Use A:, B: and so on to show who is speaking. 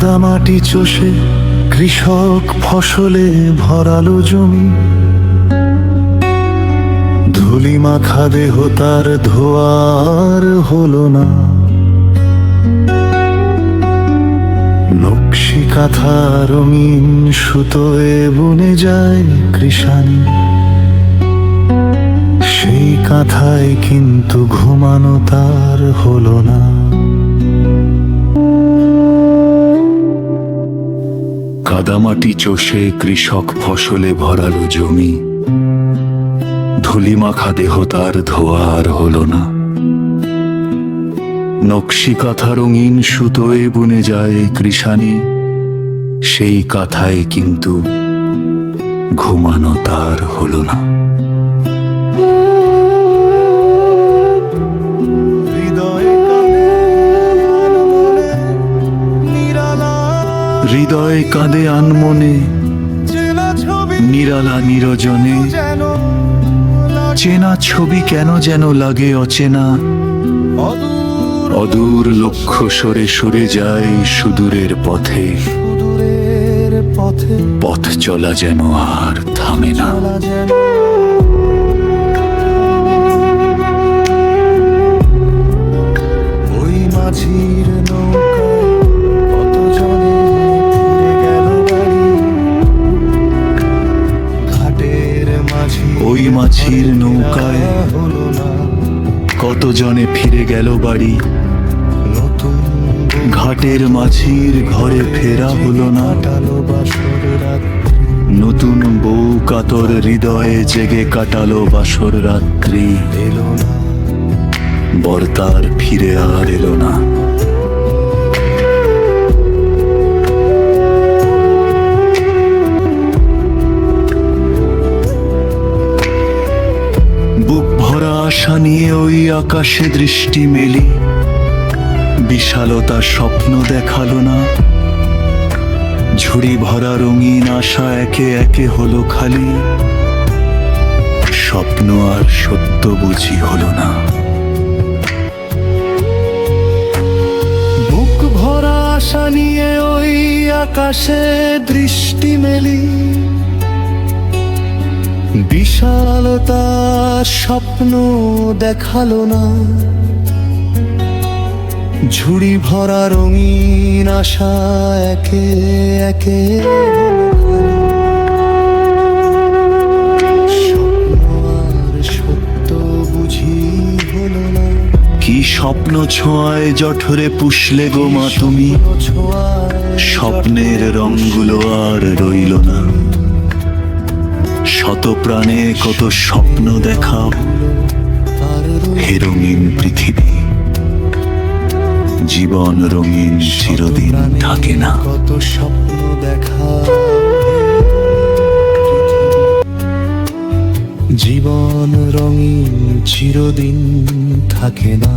A: কাদামাটি চষে কৃষক ফসলে ভরালো জমি, ধুলি মাখা দেহ তার ধোয়ার হলো না। নকশি কাঁথা রঙিন সুতোয় বুনে যায় কৃষানি, সেই কাঁথায় কিন্তু ঘুমানো তার হলো না। কাদামাটি চষে কৃষক ফসলে ভরালো জমি, ধুলি মাখা দেহ তার ধোয়ার হলো না। নকশি কাঁথা রঙিন সুতোয় বুনে যায় কৃষানি, সেই কাঁথায় কিন্তু ঘুমানো তার হলো না। হৃদয় কাঁদে আনমনে, নিরালা নিরজনে, চেনা ছবি কেন যেন লাগে অচেনা। অদূর লক্ষ্য সরে সরে যায় সুদূরের পথে, পথ চলা যেন আর থামে না। ওই মাঝির ওই মাঝির নৌকায় কতজনে ফিরে গেল বাড়ি। ঘাটের মাঝির ঘরে ফেরা হলো না। নতুন বউ কাতর হৃদয়ে জেগে কাটালো বাসর রাত্রি। বর্তার ফিরে আর এলো না। বুক ভরা আশা নিয়ে ওই আকাশে দৃষ্টি মেলি, বিশালতা স্বপ্ন দেখালো না। ঝুড়ি ভরা রঙিন আশা একে একে হলো খালি, স্বপ্ন আর সত্য বুঝি হলো না। বুক ভরা আশা নিয়ে ওই আকাশে দৃষ্টি মেলি, বিশালতা স্বপ্ন দেখালো না। ঝুড়ি ভরা রঙিন আশা একে একে স্বপ্ন আর সত্য বুঝি হলো না। কি স্বপ্ন ছোঁয়ায় জঠরে পুষলে গো মা তুমি, স্বপ্নের রঙগুলো আর রইল না। শত প্রাণে কত স্বপ্ন দেখাও হে রঙিন পৃথিবী, জীবন রঙিন চিরদিন থাকে না। কত স্বপ্ন দেখা জীবন রঙিন চিরদিন থাকে না।